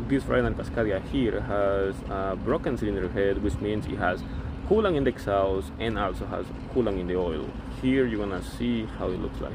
this Freightliner Cascadia here has a broken cylinder head, which means it has coolant in the exhaust and also has coolant in the oil. Here you're gonna see how it looks like.